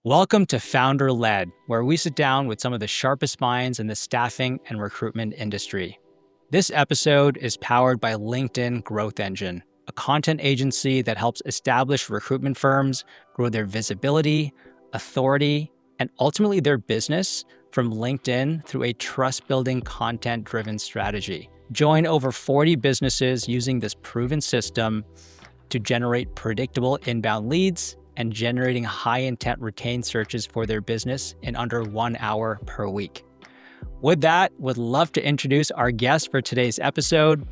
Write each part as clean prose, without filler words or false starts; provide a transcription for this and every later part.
Welcome to Founder Led, where we sit down with some of the sharpest minds in the staffing and recruitment industry. This episode is powered by LinkedIn Growth Engine, a content agency that helps established recruitment firms grow their visibility, authority, and ultimately their business from LinkedIn through a trust-building, content-driven strategy. Join over 40 businesses using this proven system to generate predictable inbound leads and generating high-intent retained searches for their business in under 1 hour per week. With that, would love to introduce our guest for today's episode.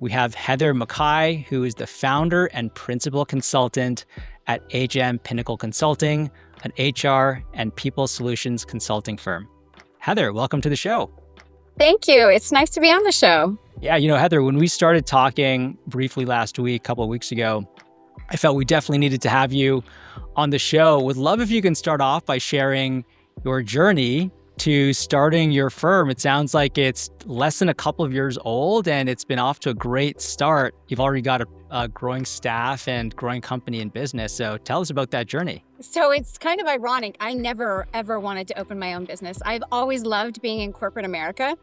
We have Heather MacKay, who is the founder and principal consultant at HM Pinnacle Consulting, an HR and people solutions consulting firm. Heather, welcome to the show. Thank you. It's nice to be on the show. Yeah, Heather, when we started talking briefly last week, a couple of weeks ago, I felt we definitely needed to have you on the show. Would love if you can start off by sharing your journey to starting your firm. It sounds like it's less than a couple of years old and it's been off to a great start. You've already got a growing staff and growing company and business. So tell us about that journey. So it's kind of ironic. I never, ever wanted to open my own business. I've always loved being in corporate America,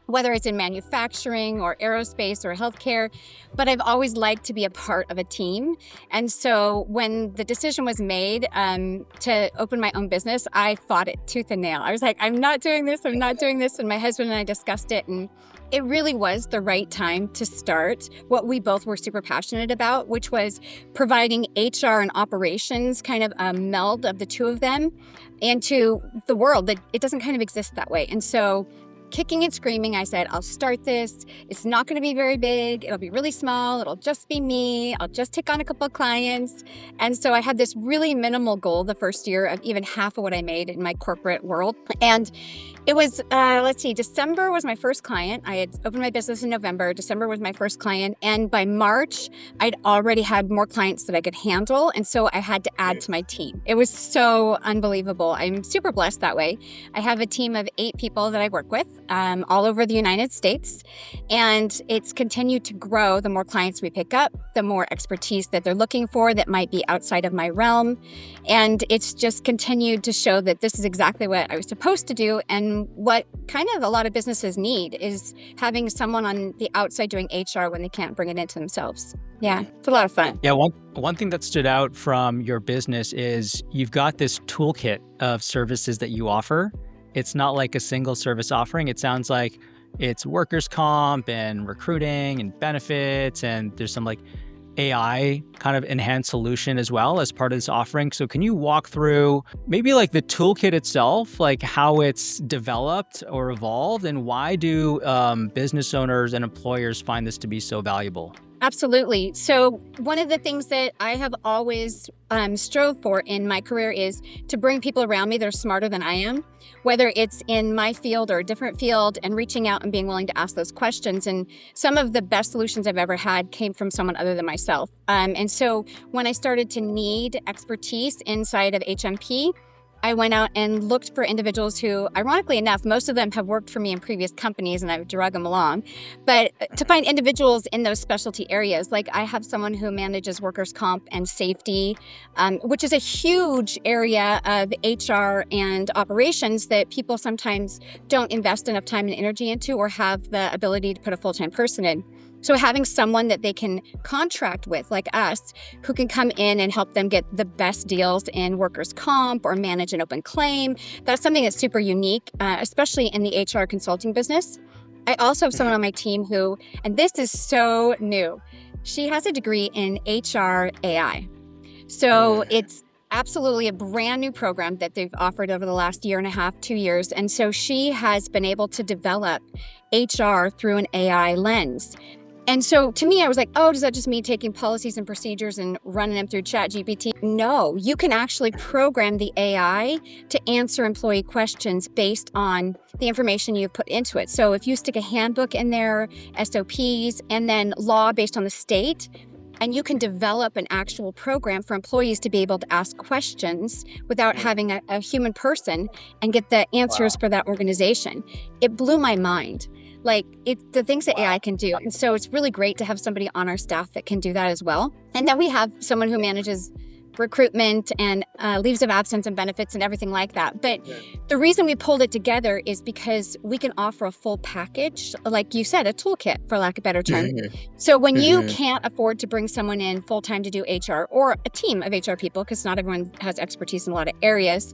whether it's in manufacturing or aerospace or healthcare, but I've always liked to be a part of a team. And so when the decision was made to open my own business, I fought it tooth and nail. I was like, I'm not doing this. And my husband and I discussed it. And it really was the right time to start what we both were super passionate about, which was providing HR and operations, kind of a meld of the two of them, into the world that it doesn't kind of exist that way. And so kicking and screaming, I said, I'll start this. It's not going to be very big. It'll be really small. It'll just be me. I'll just take on a couple of clients. And so I had this really minimal goal the first year of even half of what I made in my corporate world. And it was, December was my first client. I had opened my business in November. December was my first client. And by March, I'd already had more clients that I could handle. And so I had to add to my team. It was so unbelievable. I'm super blessed that way. I have a team of 8 people that I work with all over the United States. And it's continued to grow. The more clients we pick up, the more expertise that they're looking for that might be outside of my realm. And it's just continued to show that this is exactly what I was supposed to do. And what kind of a lot of businesses need is having someone on the outside doing HR when they can't bring it into themselves. Yeah, it's a lot of fun. Yeah, one thing that stood out from your business is you've got this toolkit of services that you offer. It's not like a single service offering. It sounds like it's workers' comp and recruiting and benefits, and there's some like AI kind of enhanced solution as well as part of this offering. So can you walk through maybe like the toolkit itself, like how it's developed or evolved, and why do business owners and employers find this to be so valuable? Absolutely. So one of the things that I have always strove for in my career is to bring people around me that are smarter than I am, whether it's in my field or a different field, and reaching out and being willing to ask those questions. And some of the best solutions I've ever had came from someone other than myself. And so when I started to need expertise inside of HMP, I went out and looked for individuals who, ironically enough, most of them have worked for me in previous companies and I've drug them along. But to find individuals in those specialty areas, like I have someone who manages workers' comp and safety, which is a huge area of HR and operations that people sometimes don't invest enough time and energy into or have the ability to put a full-time person in. So having someone that they can contract with, like us, who can come in and help them get the best deals in workers' comp or manage an open claim, that's something that's super unique, especially in the HR consulting business. I also have someone on my team who, and this is so new, she has a degree in HR AI. So it's absolutely a brand new program that they've offered over the last year and a half, 2 years. And so she has been able to develop HR through an AI lens. And so to me, I was like, oh, does that just mean taking policies and procedures and running them through ChatGPT? No, you can actually program the AI to answer employee questions based on the information you've put into it. So if you stick a handbook in there, SOPs, and then law based on the state, and you can develop an actual program for employees to be able to ask questions without having a human person and get the answers for that organization. It blew my mind. Like the things that AI can do. And so it's really great to have somebody on our staff that can do that as well. And then we have someone who manages recruitment and leaves of absence and benefits and everything like that. But the reason we pulled it together is because we can offer a full package, like you said, a toolkit, for lack of a better term. So when you can't afford to bring someone in full-time to do HR, or a team of HR people, because not everyone has expertise in a lot of areas,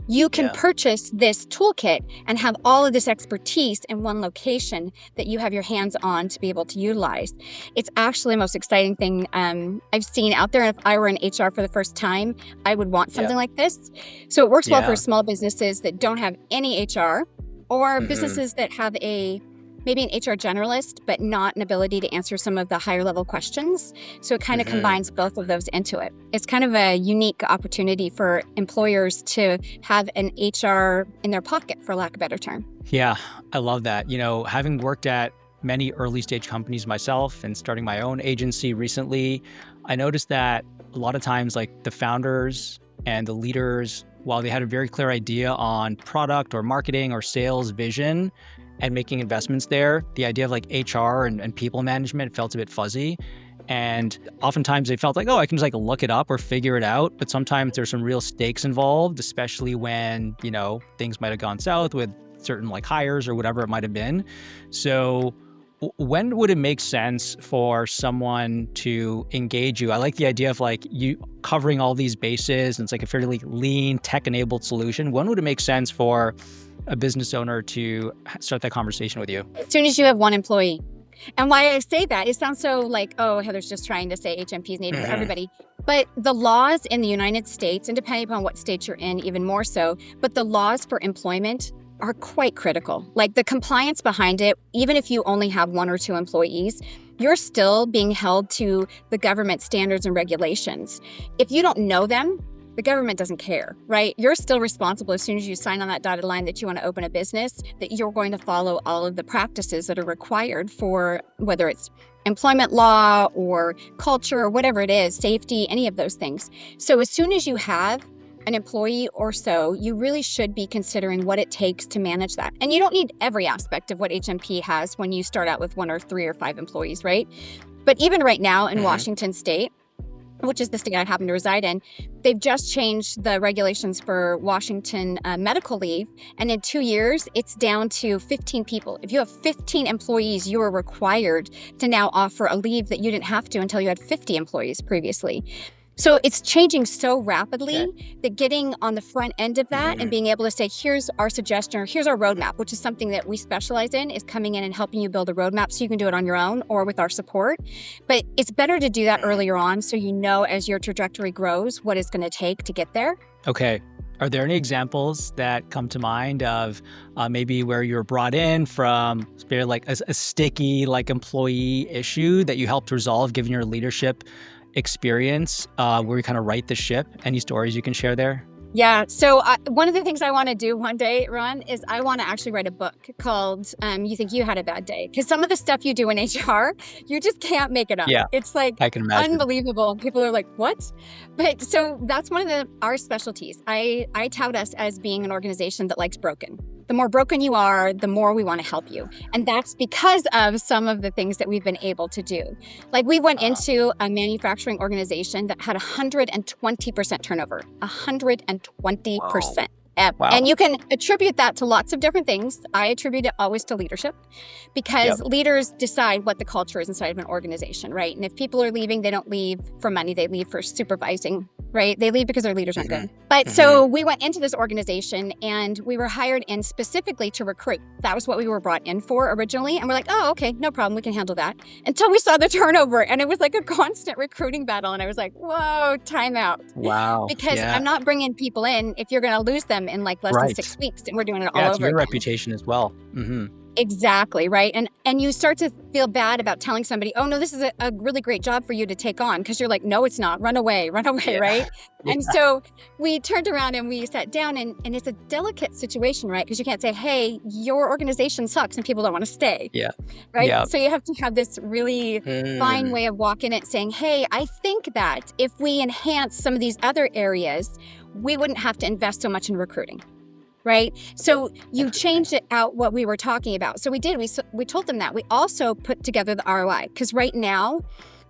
you can purchase this toolkit and have all of this expertise in one location that you have your hands on to be able to utilize. It's actually the most exciting thing I've seen out there. And if I were in HR for the first time, I would want something like this. So it works well for small businesses that don't have any HR, or businesses that have maybe an HR generalist, but not an ability to answer some of the higher level questions. So it kind of combines both of those into it. It's kind of a unique opportunity for employers to have an HR in their pocket, for lack of a better term. Yeah, I love that. Having worked at many early stage companies myself and starting my own agency recently, I noticed that a lot of times, like, the founders and the leaders, while they had a very clear idea on product or marketing or sales vision and making investments there, the idea of like HR and people management felt a bit fuzzy. And oftentimes they felt like, oh, I can just like look it up or figure it out. But sometimes there's some real stakes involved, especially when, things might have gone south with certain like hires or whatever it might have been. So when would it make sense for someone to engage you? I like the idea of like you covering all these bases, and it's like a fairly lean, tech-enabled solution. When would it make sense for a business owner to start that conversation with you? As soon as you have one employee. And why I say that, it sounds so like, oh, Heather's just trying to say HMP is native for everybody. But the laws in the United States, and depending upon what state you're in, even more so, but the laws for employment are quite critical. Like the compliance behind it, even if you only have one or two employees, you're still being held to the government standards and regulations. If you don't know them, the government doesn't care, right? You're still responsible as soon as you sign on that dotted line that you want to open a business, that you're going to follow all of the practices that are required for whether it's employment law or culture or whatever it is, safety, any of those things. So as soon as you have an employee or so, you really should be considering what it takes to manage that. And you don't need every aspect of what HMP has when you start out with 1 or 3 or 5 employees, right? But even right now in Washington State, which is the state I happen to reside in, they've just changed the regulations for Washington medical leave. And in 2 years, it's down to 15 people. If you have 15 employees, you are required to now offer a leave that you didn't have to until you had 50 employees previously. So it's changing so rapidly that getting on the front end of that and being able to say, here's our suggestion, or here's our roadmap, which is something that we specialize in, is coming in and helping you build a roadmap so you can do it on your own or with our support. But it's better to do that earlier on so you know as your trajectory grows what it's going to take to get there. Okay. Are there any examples that come to mind of maybe where you were brought in from like a sticky like employee issue that you helped resolve given your leadership experience where you kind of right the ship? Any stories you can share there? Yeah. So one of the things I want to do one day, Ron, is I want to actually write a book called You Think You Had a Bad Day. Because some of the stuff you do in HR, you just can't make it up. Yeah, it's like I can imagine. Unbelievable. People are like, what? But so that's one of our specialties. I tout us as being an organization that likes broken. The more broken you are, the more we want to help you. And that's because of some of the things that we've been able to do. Like we went into a manufacturing organization that had 120% turnover, 120%. Wow. And you can attribute that to lots of different things. I attribute it always to leadership because leaders decide what the culture is inside of an organization, right? And if people are leaving, they don't leave for money, they leave for supervising, right? They leave because their leaders aren't good. But so we went into this organization and we were hired in specifically to recruit. That was what we were brought in for originally. And we're like, oh, okay, no problem. We can handle that. Until we saw the turnover and it was like a constant recruiting battle. And I was like, whoa, time out. Wow. Because I'm not bringing people in if you're going to lose them in like less than 6 weeks. And we're doing it all over it's your again. reputation as well. Exactly, right? And you start to feel bad about telling somebody, oh, no, this is a really great job for you to take on. Because you're like, no, it's not. Run away, right? And so we turned around and we sat down and it's a delicate situation, right? Because you can't say, hey, your organization sucks and people don't want to stay. Right? Yeah. So you have to have this really fine way of walking it saying, hey, I think that if we enhance some of these other areas, we wouldn't have to invest so much in recruiting. Right? So you changed it out what we were talking about. So we did. We told them that. We also put together the ROI because right now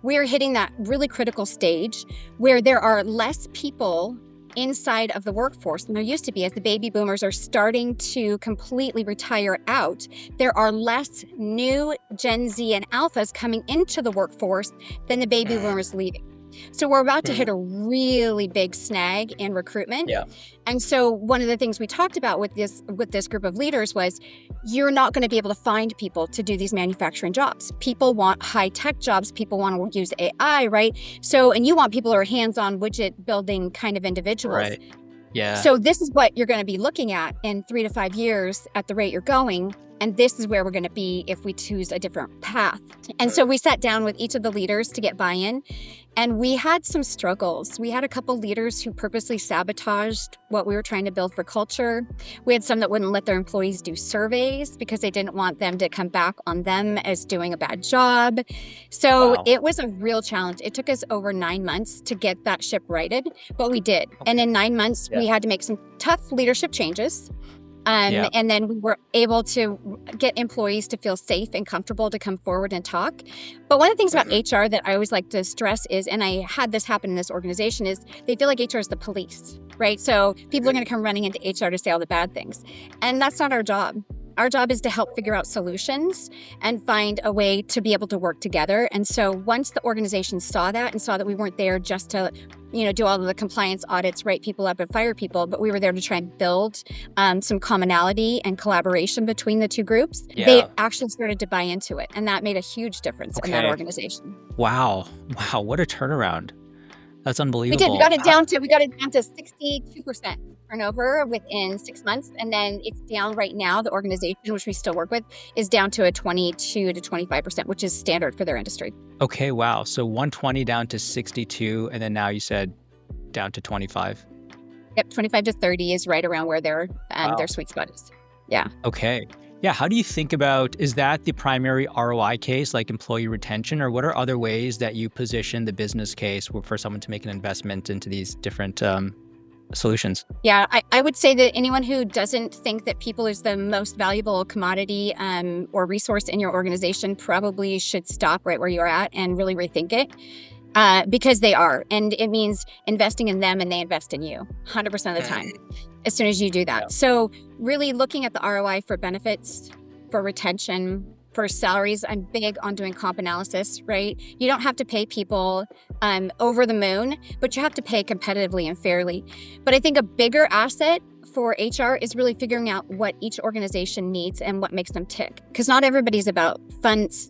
we're hitting that really critical stage where there are less people inside of the workforce than there used to be. As the baby boomers are starting to completely retire out, there are less new Gen Z and alphas coming into the workforce than the baby boomers leaving. So we're about to hit a really big snag in recruitment. Yeah. And so one of the things we talked about with this group of leaders was, you're not going to be able to find people to do these manufacturing jobs. People want high-tech jobs. People want to use AI, right? So, and you want people who are hands-on widget building kind of individuals. Right. Yeah. So this is what you're going to be looking at in 3 to 5 years at the rate you're going. And this is where we're going to be if we choose a different path. And so we sat down with each of the leaders to get buy-in, and we had some struggles. We had a couple leaders who purposely sabotaged what we were trying to build for culture. We had some that wouldn't let their employees do surveys because they didn't want them to come back on them as doing a bad job. So It was a real challenge. It took us over 9 months to get that ship righted, but we did. And in 9 months, we had to make some tough leadership changes. And then we were able to get employees to feel safe and comfortable to come forward and talk. But one of the things about HR that I always like to stress is, and I had this happen in this organization, is they feel like HR is the police, right? So people are going to come running into HR to say all the bad things. And that's not our job. Our job is to help figure out solutions and find a way to be able to work together. And so once the organization saw that and saw that we weren't there just to, do all of the compliance audits, write people up and fire people, but we were there to try and build some commonality and collaboration between the two groups, they actually started to buy into it. And that made a huge difference in that organization. Wow. What a turnaround. That's unbelievable. We did. We got it down to 62% turnover within 6 months. And then it's down right now. The organization, which we still work with, is down to a 22 to 25%, which is standard for their industry. Okay. Wow. So 120 down to 62. And then now you said down to 25. Yep. 25 to 30 is right around where their sweet spot is. Yeah. Okay. Yeah. How do you think about, is that the primary ROI case, like employee retention, or what are other ways that you position the business case for someone to make an investment into these different solutions? Yeah, I would say that anyone who doesn't think that people is the most valuable commodity or resource in your organization probably should stop right where you're at and really rethink it. Because they are. And it means investing in them and they invest in you 100% of the time as soon as you do that. Yeah. So really looking at the ROI for benefits, for retention, for salaries. I'm big on doing comp analysis, right? You don't have to pay people over the moon, but you have to pay competitively and fairly. But I think a bigger asset for HR is really figuring out what each organization needs and what makes them tick. Because not everybody's about funds.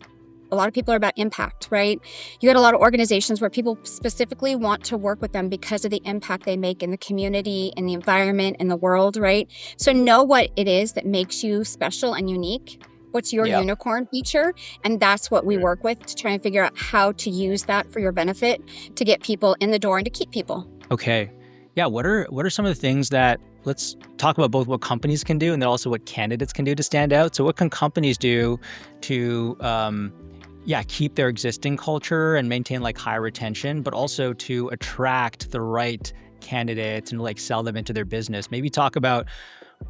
A lot of people are about impact, right? You got a lot of organizations where people specifically want to work with them because of the impact they make in the community, in the environment, in the world, right? So know what it is that makes you special and unique. What's your unicorn feature? And that's what we work with to try and figure out how to use that for your benefit to get people in the door and to keep people. Okay. Yeah. What are some of the things that, let's talk about both what companies can do and then also what candidates can do to stand out. So what can companies do to keep their existing culture and maintain like high retention, but also to attract the right candidates and like sell them into their business? Maybe talk about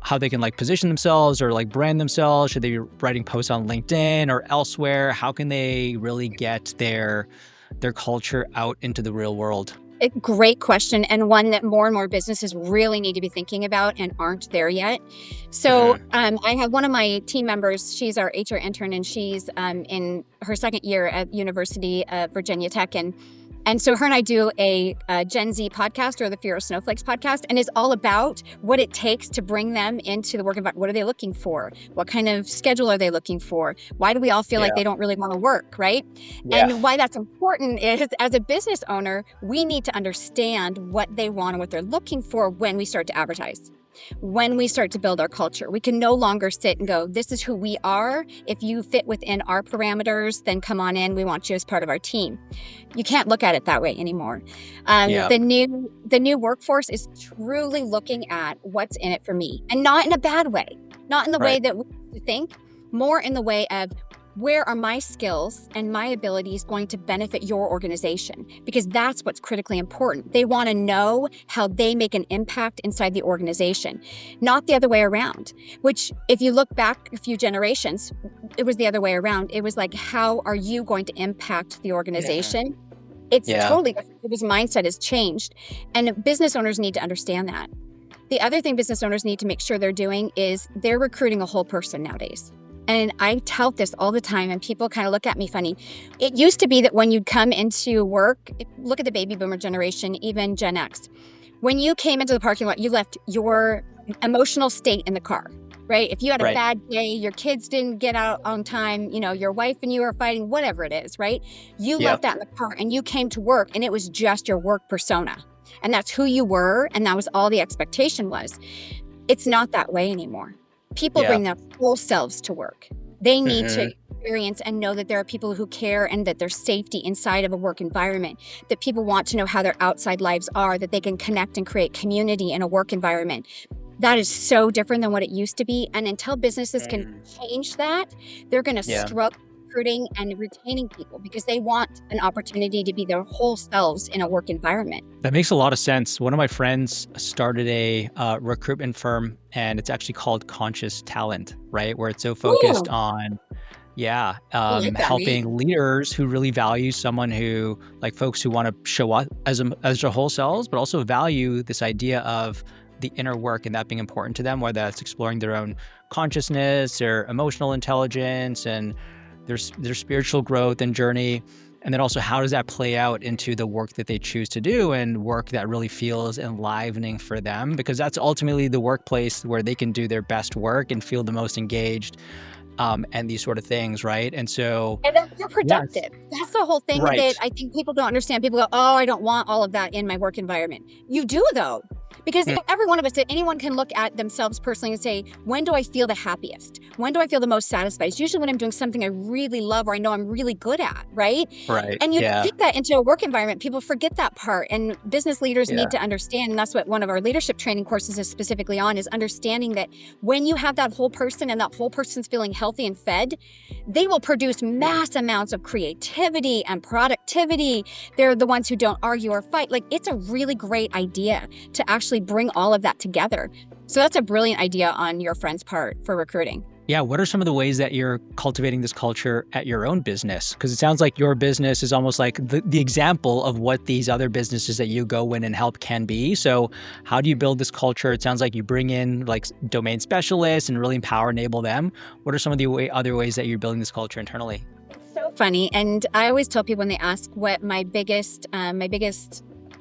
how they can like position themselves or like brand themselves. Should they be writing posts on LinkedIn or elsewhere? How can they really get their culture out into the real world? A great question, and one that more and more businesses really need to be thinking about and aren't there yet. So I have one of my team members, she's our HR intern, and she's in her second year at University of Virginia Tech. And so her and I do a Gen Z podcast, or the Fear of Snowflakes podcast, and it's all about what it takes to bring them into the work environment. What are they looking for? What kind of schedule are they looking for? Why do we all feel like they don't really want to work, right? Yeah. And why that's important is, as a business owner, we need to understand what they want and what they're looking for when we start to advertise. When we start to build our culture, we can no longer sit and go, this is who we are. If you fit within our parameters, then come on in. We want you as part of our team. You can't look at it that way anymore. The new workforce is truly looking at what's in it for me, and not in a bad way, not in the way that we think, more in the way of where are my skills and my abilities going to benefit your organization? Because that's what's critically important. They want to know how they make an impact inside the organization, not the other way around, which if you look back a few generations, it was the other way around. It was like, how are you going to impact the organization? It's totally different because mindset has changed, and business owners need to understand that. The other thing business owners need to make sure they're doing is they're recruiting a whole person nowadays. And I tout this all the time, and people kind of look at me funny. It used to be that when you'd come into work, look at the baby boomer generation, even Gen X. When you came into the parking lot, you left your emotional state in the car, right? If you had a bad day, your kids didn't get out on time, your wife and you are fighting, whatever it is, right? You left that in the car and you came to work, and it was just your work persona. And that's who you were, and that was all the expectation was. It's not that way anymore. People bring their whole selves to work. They need to experience and know that there are people who care and that there's safety inside of a work environment, that people want to know how their outside lives are, that they can connect and create community in a work environment. That is so different than what it used to be. And until businesses can change that, they're going to struggle recruiting and retaining people because they want an opportunity to be their whole selves in a work environment. That makes a lot of sense. One of my friends started a recruitment firm, and it's actually called Conscious Talent, right? Where it's so focused on, helping leaders who really value someone who, like folks who want to show up as their whole selves, but also value this idea of the inner work and that being important to them, whether that's exploring their own consciousness, their emotional intelligence, and their spiritual growth and journey. And then also, how does that play out into the work that they choose to do and work that really feels enlivening for them? Because that's ultimately the workplace where they can do their best work and feel the most engaged, and these sort of things, right? And so... And then they're productive. That's the whole thing that I think people don't understand. People go, oh, I don't want all of that in my work environment. You do, though. Because every one of us, anyone can look at themselves personally and say, when do I feel the happiest? When do I feel the most satisfied? It's usually when I'm doing something I really love or I know I'm really good at, right? Right. And you take that into a work environment. People forget that part. And business leaders need to understand, and that's what one of our leadership training courses is specifically on, is understanding that when you have that whole person and that whole person's feeling healthy and fed, they will produce mass amounts of creativity and productivity. They're the ones who don't argue or fight. Like, it's a really great idea to actually bring all of that together. So that's a brilliant idea on your friend's part for recruiting. Yeah. What are some of the ways that you're cultivating this culture at your own business? Because it sounds like your business is almost like the example of what these other businesses that you go in and help can be. So how do you build this culture? It sounds like you bring in like domain specialists and really empower, enable them. What are some of the other ways that you're building this culture internally? So funny. And I always tell people when they ask what my biggest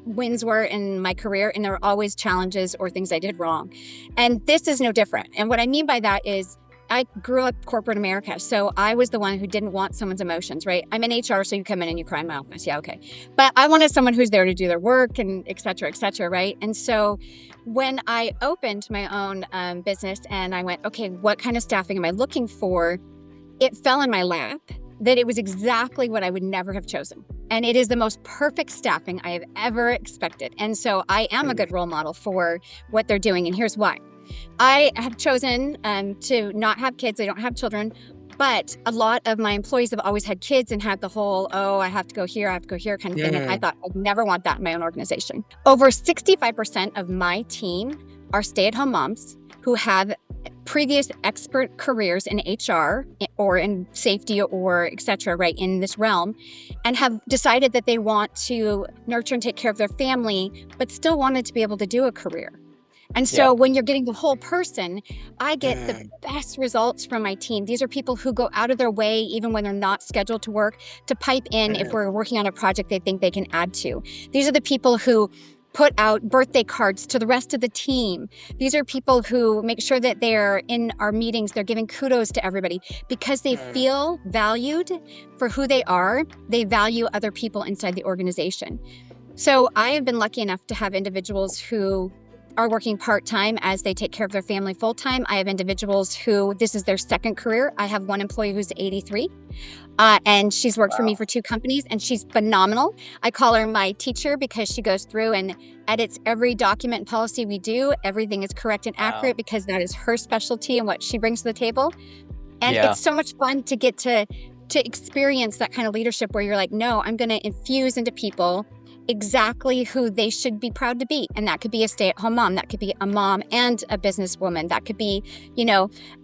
wins were in my career, and there are always challenges or things I did wrong. And this is no different. And what I mean by that is I grew up corporate America, so I was the one who didn't want someone's emotions, right? I'm in HR, so you come in and you cry in my office. Yeah, okay. But I wanted someone who's there to do their work and et cetera, right? And so when I opened my own business and I went, okay, what kind of staffing am I looking for? It fell in my lap that it was exactly what I would never have chosen. And it is the most perfect staffing I have ever expected. And so I am a good role model for what they're doing. And here's why. I have chosen to not have kids. I don't have children. But a lot of my employees have always had kids and had the whole, oh, I have to go here kind of thing. And I thought, I'd never want that in my own organization. Over 65% of my team are stay-at-home moms who have previous expert careers in HR or in safety or et cetera, right, in this realm, and have decided that they want to nurture and take care of their family, but still wanted to be able to do a career. And so when you're getting the whole person, I get the best results from my team. These are people who go out of their way, even when they're not scheduled to work, to pipe in if we're working on a project they think they can add to. These are the people who put out birthday cards to the rest of the team. These are people who make sure that they're in our meetings, they're giving kudos to everybody because they feel valued for who they are. They value other people inside the organization. So I have been lucky enough to have individuals who are working part-time as they take care of their family full-time. I have individuals who this is their second career. I have one employee who's 83, and she's worked for me for 2 companies, and she's phenomenal. I call her my teacher because she goes through and edits every document and policy we do. Everything is correct and accurate because that is her specialty and what she brings to the table. And Yeah. it's so much fun to get to experience that kind of leadership where you're like, no, I'm going to infuse into people exactly who they should be proud to be. And that could be a stay-at-home mom. That could be a mom and a businesswoman. That could be,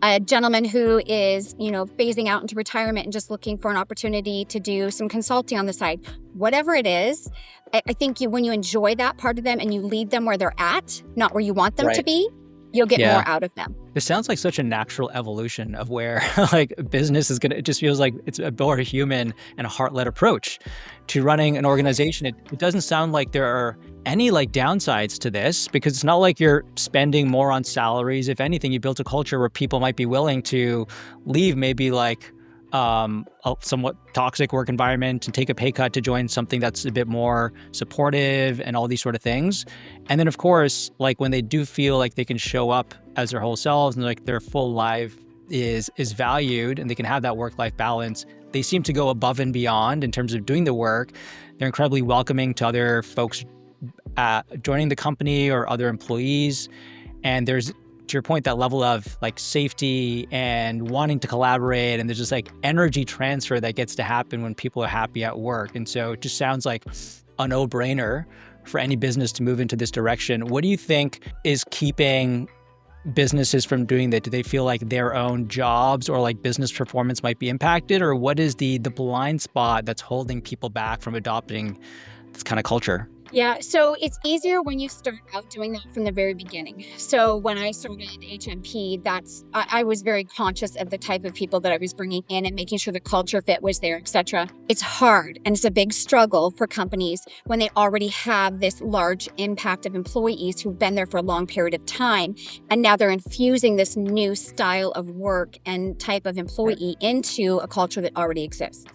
a gentleman who is, phasing out into retirement and just looking for an opportunity to do some consulting on the side. Whatever it is, I think when you enjoy that part of them and you lead them where they're at, not where you want them to Right. be, you'll get Yeah. more out of them. This sounds like such a natural evolution of where like business is it just feels like it's a more human and a heart-led approach to running an organization. It doesn't sound like there are any like downsides to this because it's not like you're spending more on salaries. If anything, you built a culture where people might be willing to leave maybe like a somewhat toxic work environment and take a pay cut to join something that's a bit more supportive and all these sort of things. And then of course, like when they do feel like they can show up as their whole selves and like their full life is valued and they can have that work-life balance, they seem to go above and beyond in terms of doing the work. They're incredibly welcoming to other folks joining the company or other employees. And there's, to your point, that level of like safety and wanting to collaborate, and there's just like energy transfer that gets to happen when people are happy at work. And so it just sounds like a no-brainer for any business to move into this direction. What do you think is keeping businesses from doing that? Do they feel like their own jobs or like business performance might be impacted, or what is the blind spot that's holding people back from adopting this kind of culture? Yeah, so it's easier when you start out doing that from the very beginning. So when I started HMP, I was very conscious of the type of people that I was bringing in and making sure the culture fit was there, etc. It's hard and it's a big struggle for companies when they already have this large impact of employees who've been there for a long period of time, and now they're infusing this new style of work and type of employee into a culture that already exists.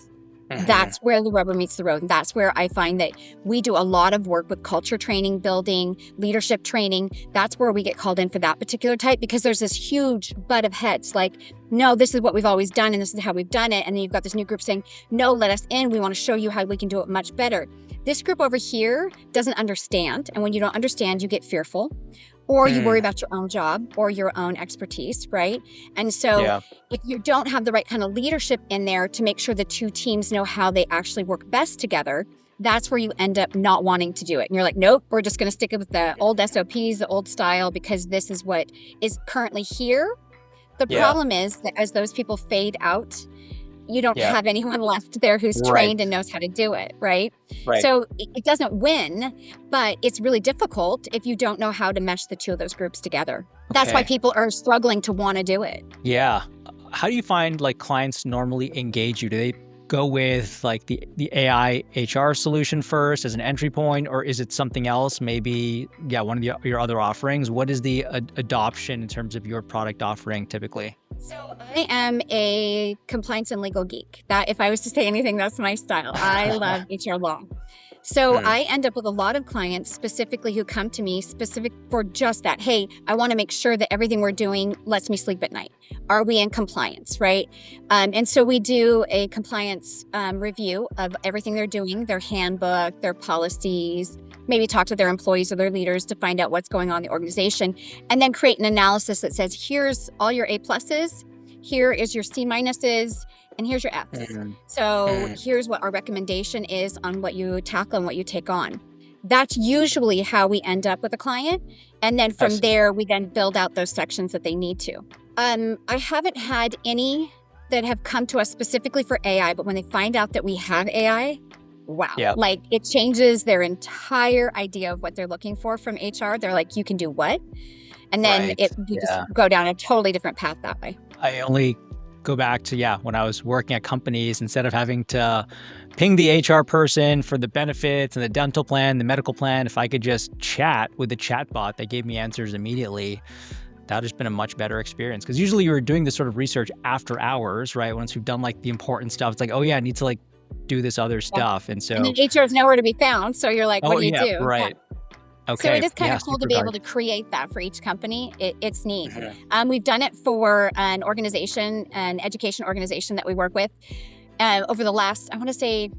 That's where the rubber meets the road. And that's where I find that we do a lot of work with culture training, building, leadership training. That's where we get called in for that particular type, because there's this huge butt of heads like, no, this is what we've always done and this is how we've done it. And then you've got this new group saying, no, let us in. We want to show you how we can do it much better. This group over here doesn't understand. And when you don't understand, you get fearful. Or you worry about your own job or your own expertise, right? And so if you don't have the right kind of leadership in there to make sure the two teams know how they actually work best together, that's where you end up not wanting to do it. And you're like, nope, we're just going to stick with the old SOPs, the old style, because this is what is currently here. The problem is that as those people fade out, you don't have anyone left there who's trained and knows how to do it, right? So it doesn't win, but it's really difficult if you don't know how to mesh the two of those groups together. That's why people are struggling to want to do it. Yeah. How do you find like clients normally engage you? Do they go with like the AI HR solution first as an entry point, or is it something else? Maybe, one of your other offerings. What is the adoption in terms of your product offering typically? So I am a compliance and legal geek. That, if I was to say anything, that's my style. I love HR law. So I end up with a lot of clients specifically who come to me specific for just that. Hey, I want to make sure that everything we're doing lets me sleep at night. Are we in compliance, right? And so we do a compliance review of everything they're doing, their handbook, their policies, maybe talk to their employees or their leaders to find out what's going on in the organization, and then create an analysis that says, here's all your A pluses, here is your C minuses, and here's your F's. So here's what our recommendation is on what you tackle and what you take on. That's usually how we end up with a client. And then from there, we then build out those sections that they need to. I haven't had any that have come to us specifically for AI, but when they find out that we have AI, wow. Like it changes their entire idea of what they're looking for from HR. They're like, you can do what? And then you just go down a totally different path that way. I only go back to, when I was working at companies, instead of having to ping the HR person for the benefits and the dental plan, the medical plan, if I could just chat with the chat bot that gave me answers immediately, that would have been a much better experience. Because usually you're doing this sort of research after hours, right? Once you've done like the important stuff, it's like, oh yeah, I need to like do this other stuff. And so. And then HR is nowhere to be found. So you're like, what do you do? Right. Okay. So it is kind of cool to be able to create that for each company. It's neat. We've done it for an organization, an education organization that we work with over the last, I want to say,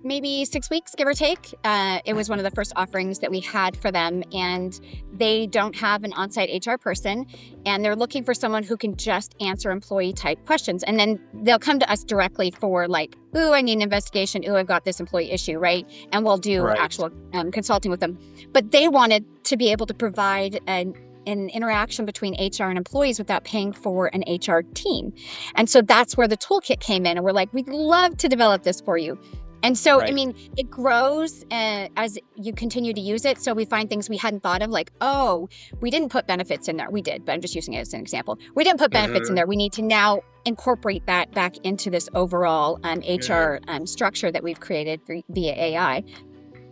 maybe 6 weeks, give or take. It was one of the first offerings that we had for them, and they don't have an on-site HR person, and they're looking for someone who can just answer employee type questions. And then they'll come to us directly for like, ooh, I need an investigation. Ooh, I've got this employee issue, right? And we'll do actual consulting with them. But they wanted to be able to provide an interaction between HR and employees without paying for an HR team. And so that's where the toolkit came in. And we're like, we'd love to develop this for you. And so, I mean, it grows as you continue to use it. So we find things we hadn't thought of, like, oh, we didn't put benefits in there. We did, but I'm just using it as an example. We didn't put benefits in there. We need to now incorporate that back into this overall HR structure that we've created via AI.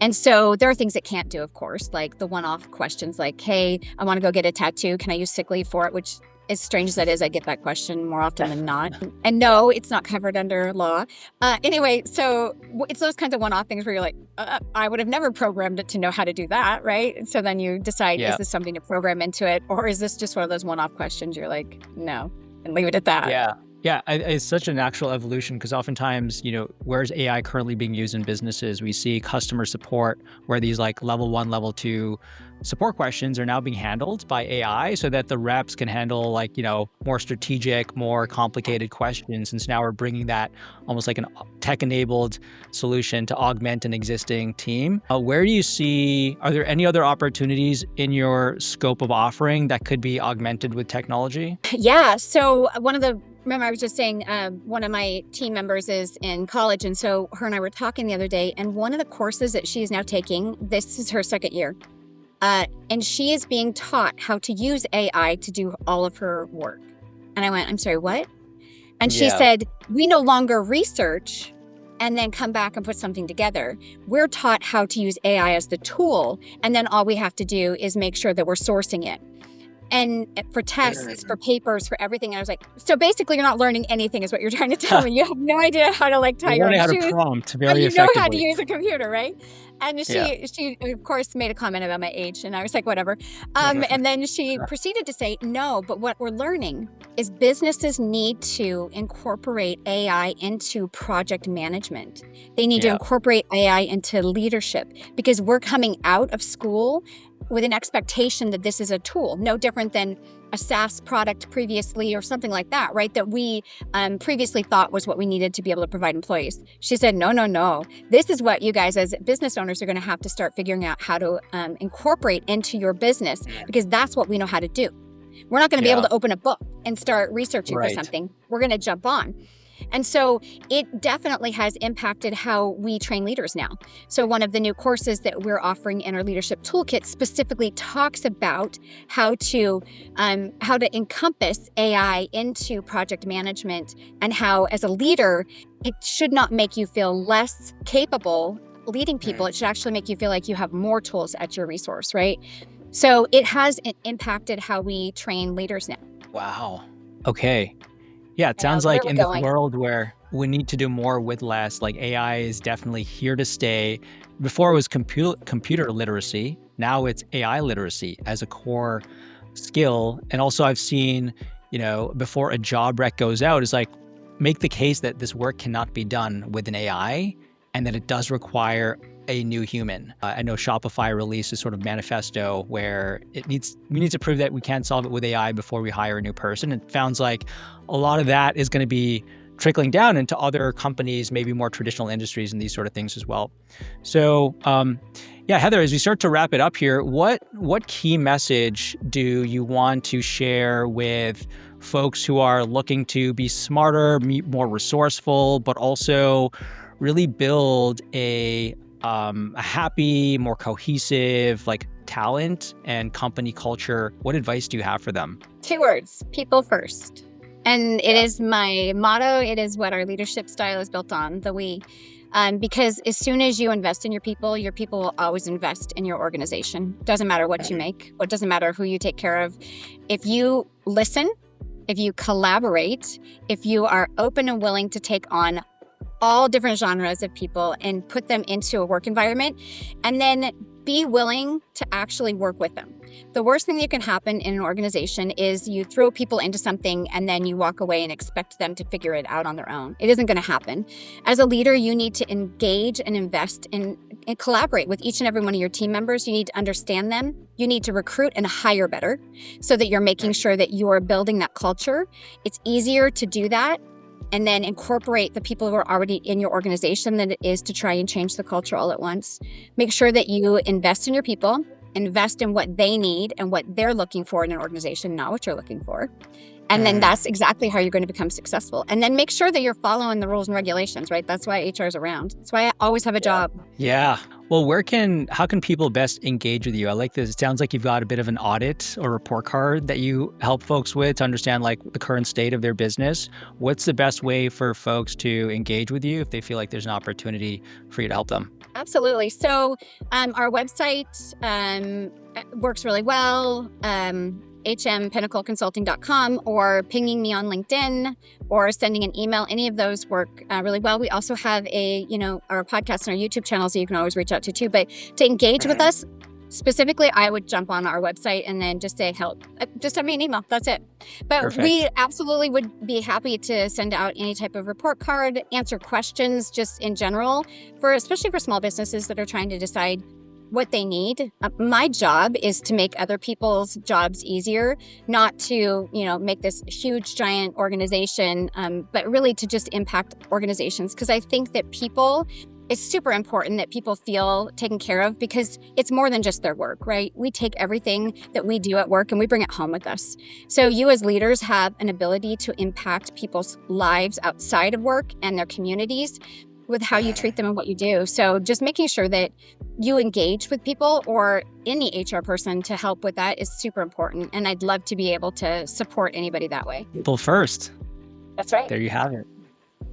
And so there are things it can't do, of course, like the one-off questions like, hey, I want to go get a tattoo. Can I use sick leave for it? Which, as strange as that is, I get that question more often than not. And no, it's not covered under law. Anyway, so it's those kinds of one-off things where you're like, I would have never programmed it to know how to do that, right? And so then you decide, is this something to program into it? Or is this just one of those one-off questions? You're like, no, and leave it at that. Yeah, it's such a natural evolution because oftentimes, where's AI currently being used in businesses? We see customer support where these like level 1, level 2 support questions are now being handled by AI so that the reps can handle like, more strategic, more complicated questions. And so now we're bringing that almost like a tech-enabled solution to augment an existing team. Where do you see, are there any other opportunities in your scope of offering that could be augmented with technology? Yeah, so remember I was just saying, one of my team members is in college. And so her and I were talking the other day, and one of the courses that she is now taking, this is her second year. And she is being taught how to use AI to do all of her work. And I went, I'm sorry, what? And she said, we no longer research and then come back and put something together. We're taught how to use AI as the tool. And then all we have to do is make sure that we're sourcing it. And for tests, for papers, for everything. And I was like, so basically you're not learning anything is what you're trying to tell me. You have no idea how to like tie your own shoes. How to prompt very but you effectively. know how to use a computer, right? And she of course made a comment about my age, and I was like, whatever. And then she proceeded to say, no, but what we're learning is businesses need to incorporate AI into project management. They need to incorporate AI into leadership because we're coming out of school with an expectation that this is a tool, no different than a SaaS product previously or something like that, right? That we previously thought was what we needed to be able to provide employees. She said, no. This is what you guys as business owners are going to have to start figuring out how to incorporate into your business because that's what we know how to do. We're not going to be able to open a book and start researching for something. We're going to jump on. And so it definitely has impacted how we train leaders now. So one of the new courses that we're offering in our leadership toolkit specifically talks about how to encompass AI into project management and how, as a leader, it should not make you feel less capable leading people. It should actually make you feel like you have more tools at your resource, right? So it has impacted how we train leaders now. Wow. Okay. Yeah, it sounds like in this world where we need to do more with less, like AI is definitely here to stay. Before it was computer literacy, now it's AI literacy as a core skill. And also I've seen, before a job rec goes out, is like make the case that this work cannot be done with an AI and that it does require a new human. I know Shopify released a sort of manifesto where we need to prove that we can solve it with AI before we hire a new person. It sounds like a lot of that is going to be trickling down into other companies, maybe more traditional industries and these sort of things as well. So, Heather, as we start to wrap it up here, what key message do you want to share with folks who are looking to be smarter, more resourceful, but also really build a happy, more cohesive, like talent and company culture? What advice do you have for them? 2 words: people first. And it is my motto. It is what our leadership style is built on, the we. Because as soon as you invest in your people will always invest in your organization. Doesn't matter what you make, it doesn't matter who you take care of. If you listen, if you collaborate, if you are open and willing to take on all different genres of people and put them into a work environment, and then be willing to actually work with them. The worst thing that can happen in an organization is you throw people into something and then you walk away and expect them to figure it out on their own. It isn't going to happen. As a leader, you need to engage and invest in and collaborate with each and every one of your team members. You need to understand them. You need to recruit and hire better so that you're making sure that you're building that culture. It's easier to do that and then incorporate the people who are already in your organization than it is to try and change the culture all at once. Make sure that you invest in your people, invest in what they need and what they're looking for in an organization, not what you're looking for. And then that's exactly how you're going to become successful. And then make sure that you're following the rules and regulations, right? That's why HR is around. That's why I always have a job. Yeah. Well, how can people best engage with you? I like this. It sounds like you've got a bit of an audit or report card that you help folks with to understand like the current state of their business. What's the best way for folks to engage with you if they feel like there's an opportunity for you to help them? Absolutely. So our website works really well. HMPinnacleConsulting.com, or pinging me on LinkedIn or sending an email. Any of those work really well. We also have our podcast and our YouTube channel, so you can always reach out to too. But to engage with us specifically, I would jump on our website and then just say help. Just send me an email. That's it. But Perfect. We absolutely would be happy to send out any type of report card, answer questions just in general, especially for small businesses that are trying to decide what they need. My job is to make other people's jobs easier, not to, make this huge, giant organization, but really to just impact organizations. Because I think that it's super important that people feel taken care of, because it's more than just their work, right? We take everything that we do at work and we bring it home with us. So you as leaders have an ability to impact people's lives outside of work and their communities with how you treat them and what you do. So just making sure that you engage with people or any HR person to help with that is super important. And I'd love to be able to support anybody that way. People first. That's right. There you have it.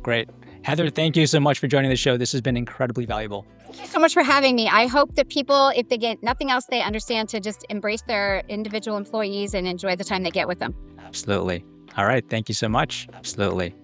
Great. Heather, thank you so much for joining the show. This has been incredibly valuable. Thank you so much for having me. I hope that people, if they get nothing else, they understand to just embrace their individual employees and enjoy the time they get with them. Absolutely. All right. Thank you so much. Absolutely.